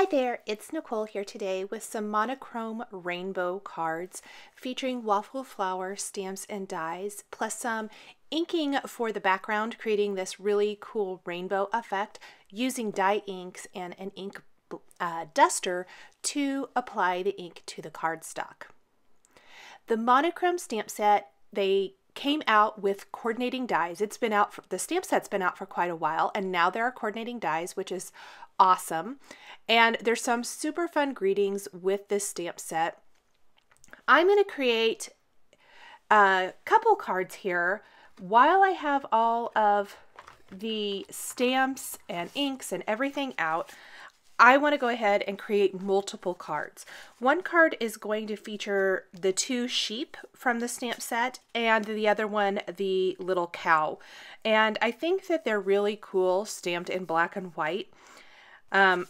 Hi there, it's Nicole here today with some monochrome rainbow cards featuring waffle flower stamps and dies, plus some inking for the background, creating this really cool rainbow effect using dye inks and an ink duster to apply the ink to the cardstock. The monochrome stamp set, they came out with coordinating dies. The stamp set's been out for quite a while, and now there are coordinating dies, which is awesome. And there's some super fun greetings with this stamp set. I'm going to create a couple cards here while I have all of the stamps and inks and everything out. I want to go ahead and create multiple cards. One card is going to feature the two sheep from the stamp set, and the other one, the little cow. And I think that they're really cool, stamped in black and white.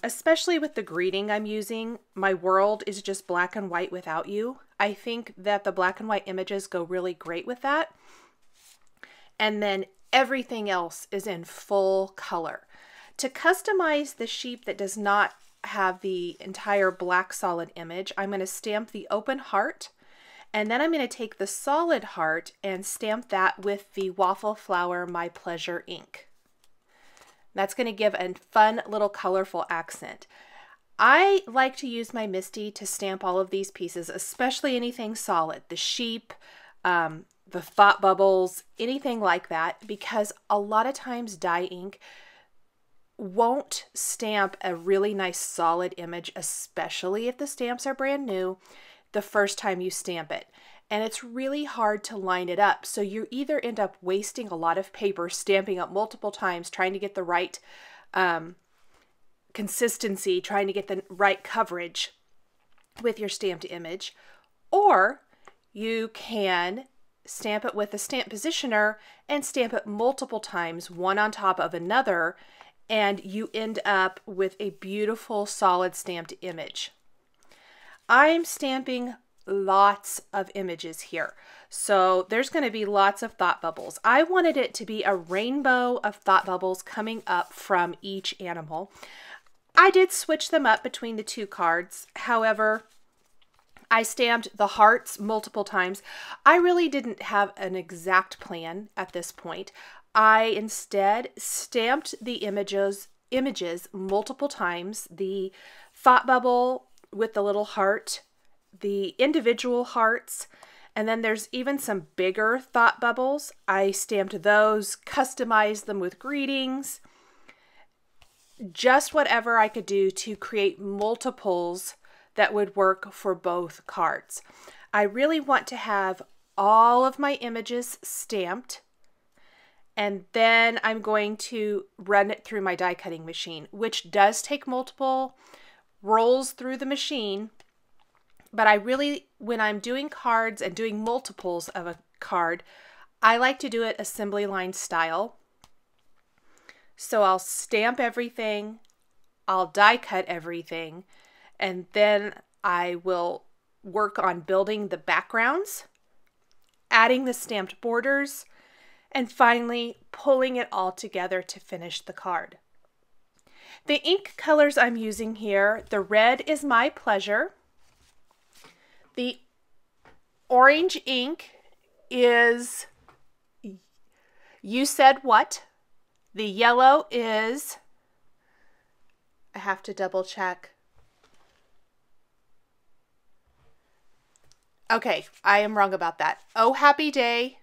Especially with the greeting I'm using, my world is just black and white without you. I think that the black and white images go really great with that. And then everything else is in full color. To customize the sheep that does not have the entire black solid image, I'm going to stamp the open heart, and then I'm going to take the solid heart and stamp that with the Waffle Flower My Pleasure ink. That's going to give a fun little colorful accent. I like to use my Misty to stamp all of these pieces, especially anything solid, the sheep, the thought bubbles, anything like that, because a lot of times dye ink won't stamp a really nice solid image, especially if the stamps are brand new, the first time you stamp it. And it's really hard to line it up. So you either end up wasting a lot of paper, stamping up multiple times, trying to get the right consistency, trying to get the right coverage with your stamped image, or you can stamp it with a stamp positioner and stamp it multiple times, one on top of another, and you end up with a beautiful solid stamped image. I'm stamping lots of images here, so there's going to be lots of thought bubbles. I wanted it to be a rainbow of thought bubbles coming up from each animal. I did switch them up between the two cards. However, I stamped the hearts multiple times. I really didn't have an exact plan at this point. I instead stamped the images multiple times, the thought bubble with the little heart, the individual hearts, and then there's even some bigger thought bubbles. I stamped those, customized them with greetings, just whatever I could do to create multiples that would work for both cards. I really want to have all of my images stamped, and then I'm going to run it through my die cutting machine, which does take multiple rolls through the machine. But I really, when I'm doing cards and doing multiples of a card, I like to do it assembly line style. So I'll stamp everything, I'll die cut everything, and then I will work on building the backgrounds, adding the stamped borders, and finally pulling it all together to finish the card. The ink colors I'm using here, the red is My Pleasure. The orange ink is You Said What. The yellow is, I have to double check. Okay, I am wrong about that. Oh Happy Day,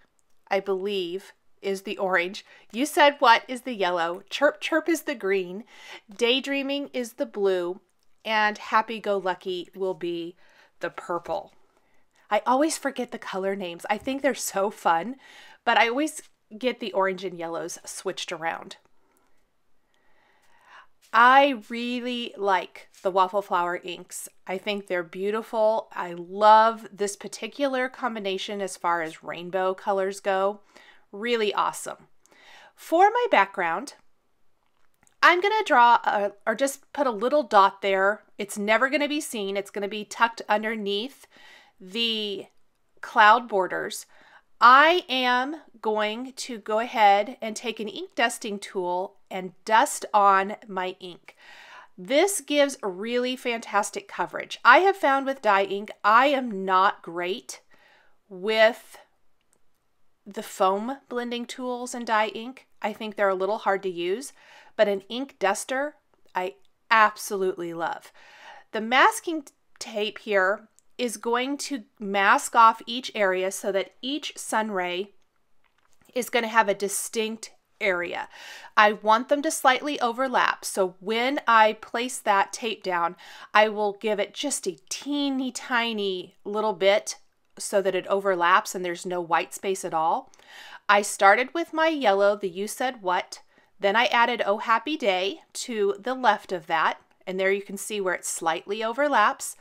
I believe, is the orange. You Said What is the yellow. Chirp Chirp is the green. Daydreaming is the blue. And Happy Go Lucky will be the purple. I always forget the color names. I think they're so fun, but I always get the orange and yellows switched around. I really like the Waffle Flower inks. I think they're beautiful. I love this particular combination as far as rainbow colors go. Really awesome. For my background, I'm going to draw or just put a little dot there. It's never going to be seen. It's going to be tucked underneath the cloud borders. I am going to go ahead and take an ink dusting tool and dust on my ink. This gives really fantastic coverage. I have found with dye ink, I am not great with the foam blending tools in dye ink. I think they're a little hard to use, but an ink duster, I absolutely love. The masking tape here is going to mask off each area so that each sun ray is going to have a distinct area. I want them to slightly overlap. So when I place that tape down, I will give it just a teeny tiny little bit so that it overlaps and there's no white space at all. I started with my yellow, the You Said What, then I added Oh Happy Day to the left of that, and there you can see where it slightly overlaps.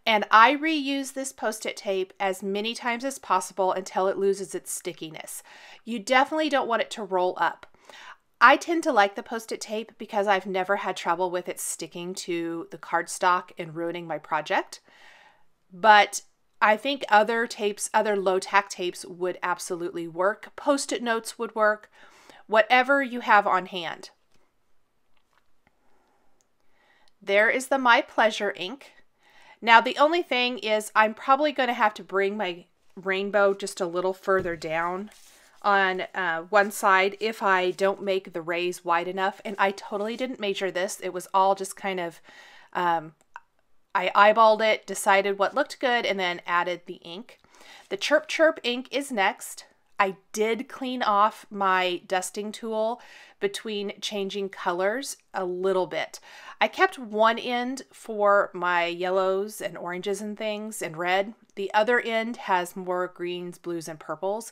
And I reuse this Post-it tape as many times as possible until it loses its stickiness. You definitely don't want it to roll up. I tend to like the Post-it tape because I've never had trouble with it sticking to the cardstock and ruining my project. But I think other tapes, other low-tack tapes would absolutely work. Post-it notes would work. Whatever you have on hand. There is the My Pleasure ink. Now the only thing is I'm probably going to have to bring my rainbow just a little further down on one side if I don't make the rays wide enough. And I totally didn't measure this. It was all just kind of, I eyeballed it, decided what looked good, and then added the ink. The Chirp Chirp ink is next. I did clean off my dusting tool between changing colors a little bit. I kept one end for my yellows and oranges and things and red. The other end has more greens, blues, and purples.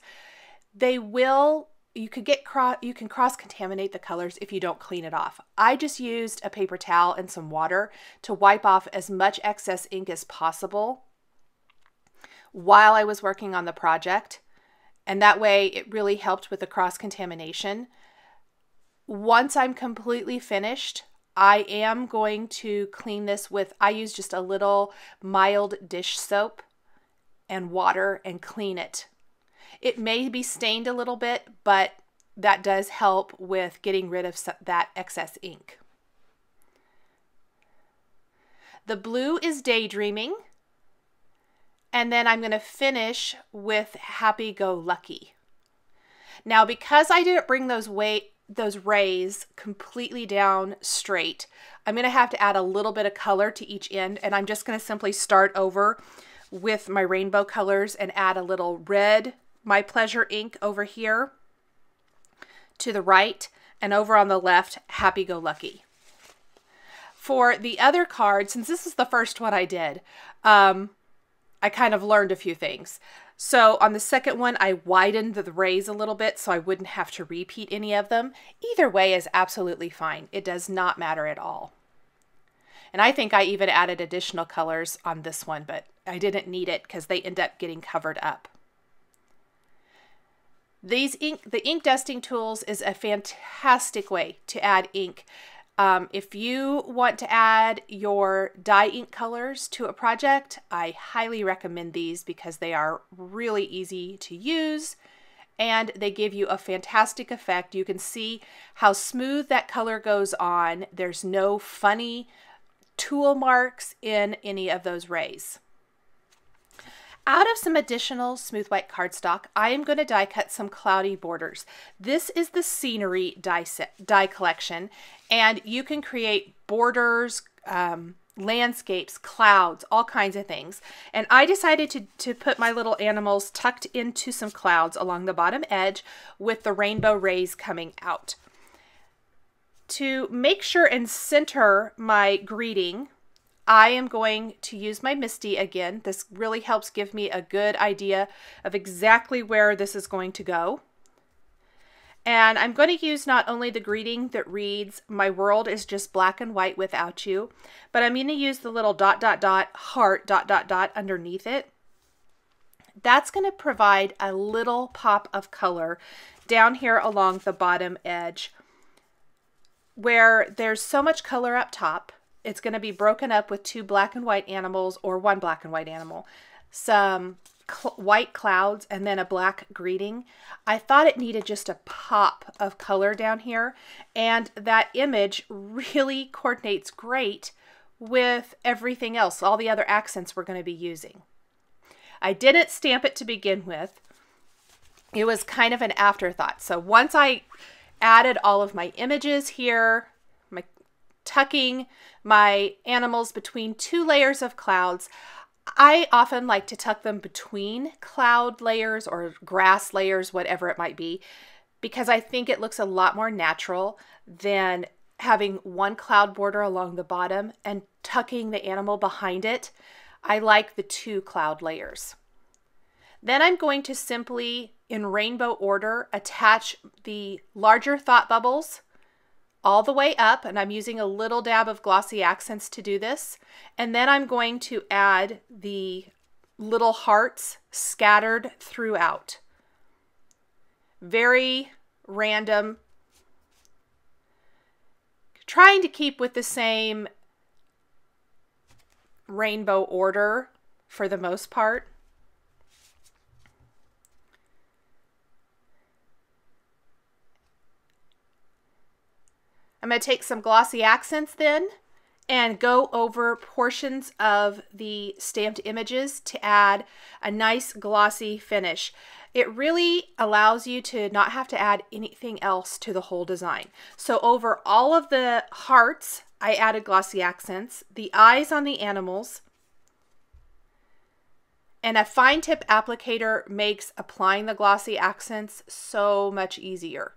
You can cross-contaminate the colors if you don't clean it off. I just used a paper towel and some water to wipe off as much excess ink as possible while I was working on the project. And that way it really helped with the cross-contamination. Once I'm completely finished, I am going to clean this with, I use just a little mild dish soap and water and clean it. It may be stained a little bit, but that does help with getting rid of that excess ink. The blue is Daydreaming. And then I'm going to finish with Happy Go Lucky. Now, because I didn't bring those rays completely down straight, I'm going to have to add a little bit of color to each end, and I'm just going to simply start over with my rainbow colors and add a little red My Pleasure ink over here to the right, and over on the left, Happy Go Lucky. For the other card, since this is the first one I did, I kind of learned a few things. So on the second one, I widened the rays a little bit so I wouldn't have to repeat any of them. Either way is absolutely fine. It does not matter at all. And I think I even added additional colors on this one, but I didn't need it because they end up getting covered up. The ink dusting tools is a fantastic way to add ink. If you want to add your dye ink colors to a project, I highly recommend these because they are really easy to use and they give you a fantastic effect. You can see how smooth that color goes on. There's no funny tool marks in any of those rays. Out of some additional smooth white cardstock, I am going to die cut some cloudy borders. This is the scenery die collection, and you can create borders, landscapes, clouds, all kinds of things. And I decided to put my little animals tucked into some clouds along the bottom edge with the rainbow rays coming out. To make sure and center my greeting, I am going to use my Misty again. This really helps give me a good idea of exactly where this is going to go. And I'm going to use not only the greeting that reads, "My world is just black and white without you," but I'm going to use the little ... heart ... underneath it. That's going to provide a little pop of color down here along the bottom edge where there's so much color up top. It's going to be broken up with two black and white animals or one black and white animal, some white clouds and then a black greeting, I thought it needed just a pop of color down here, and that image really coordinates great with everything else, all the other accents we're going to be using. I didn't stamp it to begin with. It was kind of an afterthought. So once I added all of my images here, my tucking my animals between 2 layers of clouds, I often like to tuck them between cloud layers or grass layers, whatever it might be, because I think it looks a lot more natural than having one cloud border along the bottom and tucking the animal behind it. I like the 2 cloud layers. Then I'm going to simply, in rainbow order, attach the larger thought bubbles all the way up, and I'm using a little dab of glossy accents to do this. And then I'm going to add the little hearts scattered throughout. Very random. Trying to keep with the same rainbow order for the most part. I'm going to take some glossy accents then and go over portions of the stamped images to add a nice glossy finish. It really allows you to not have to add anything else to the whole design. So over all of the hearts, I added glossy accents, the eyes on the animals, and a fine tip applicator makes applying the glossy accents so much easier.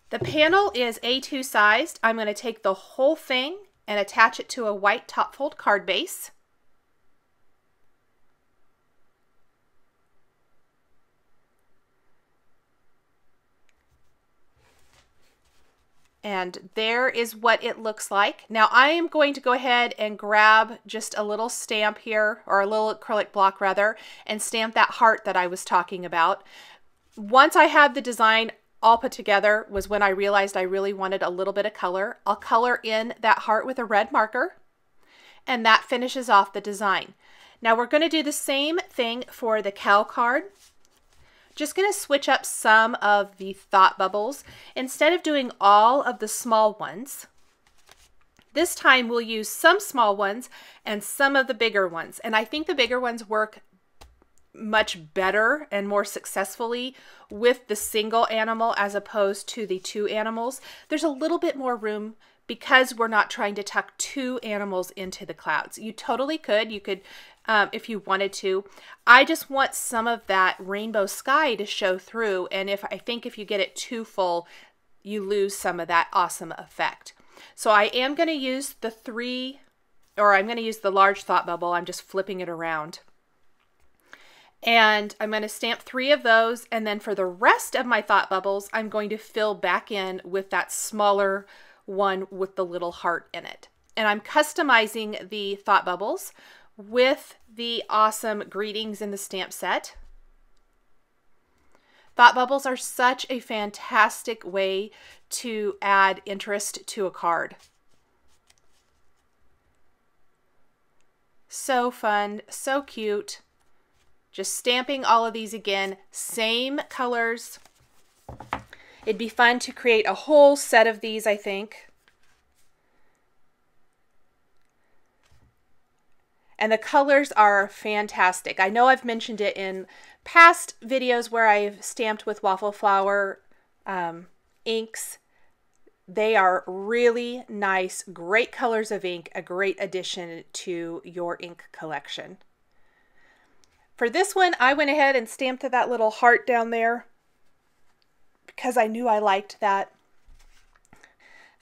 The panel is A2 sized. I'm going to take the whole thing and attach it to a white top fold card base. And there is what it looks like. Now I am going to go ahead and grab just a little stamp here, or a little acrylic block rather, and stamp that heart that I was talking about. Once I had the design all put together was when I realized I really wanted a little bit of color. I'll color in that heart with a red marker, and that finishes off the design. Now we're going to do the same thing for the cow card. Just going to switch up some of the thought bubbles. Instead of doing all of the small ones, this time we'll use some small ones and some of the bigger ones. And I think the bigger ones work much better and more successfully with the single animal as opposed to the 2 animals. There's a little bit more room because we're not trying to tuck 2 animals into the clouds. You totally could. You could, if you wanted to. I just want some of that rainbow sky to show through, and I think if you get it too full, you lose some of that awesome effect. So I am going to use the 3, or I'm going to use the large thought bubble. I'm just flipping it around. And I'm going to stamp 3 of those, and then for the rest of my thought bubbles, I'm going to fill back in with that smaller one with the little heart in it. And I'm customizing the thought bubbles with the awesome greetings in the stamp set. Thought bubbles are such a fantastic way to add interest to a card. So fun, so cute. Just stamping all of these again, same colors. It'd be fun to create a whole set of these, I think. And the colors are fantastic. I know I've mentioned it in past videos where I've stamped with Waffle Flower inks. They are really nice, great colors of ink, a great addition to your ink collection. For this one, I went ahead and stamped that little heart down there because I knew I liked that.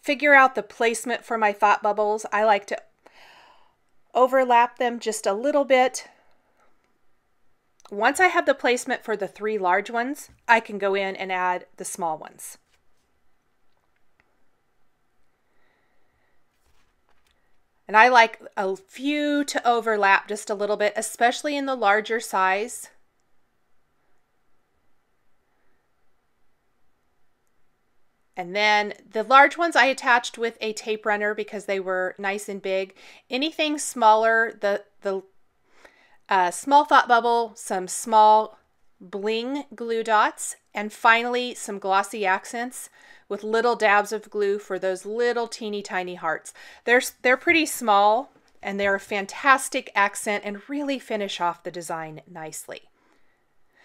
Figure out the placement for my thought bubbles. I like to overlap them just a little bit. Once I have the placement for the 3 large ones, I can go in and add the small ones. And I like a few to overlap just a little bit, especially in the larger size. And then the large ones I attached with a tape runner because they were nice and big. Anything smaller, the small thought bubble, some small bling glue dots, and finally some glossy accents with little dabs of glue for those little teeny tiny hearts. They're pretty small and they're a fantastic accent and really finish off the design nicely.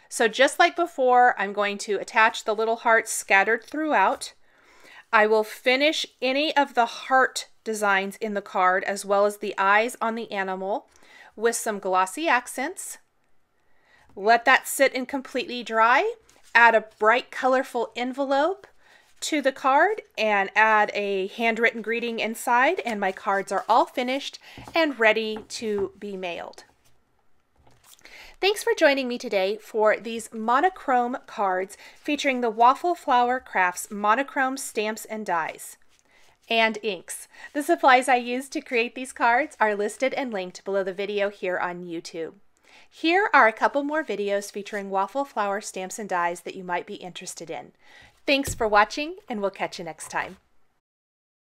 So just like before, I'm going to attach the little hearts scattered throughout. I will finish any of the heart designs in the card as well as the eyes on the animal with some glossy accents. Let that sit and completely dry. Add a bright colorful envelope to the card and add a handwritten greeting inside, and my cards are all finished and ready to be mailed. Thanks for joining me today for these monochrome cards featuring the Waffle Flower Crafts monochrome stamps and dies and inks. The supplies I used to create these cards are listed and linked below the video here on YouTube. Here are a couple more videos featuring waffle flower stamps and dies that you might be interested in. Thanks for watching, and we'll catch you next time.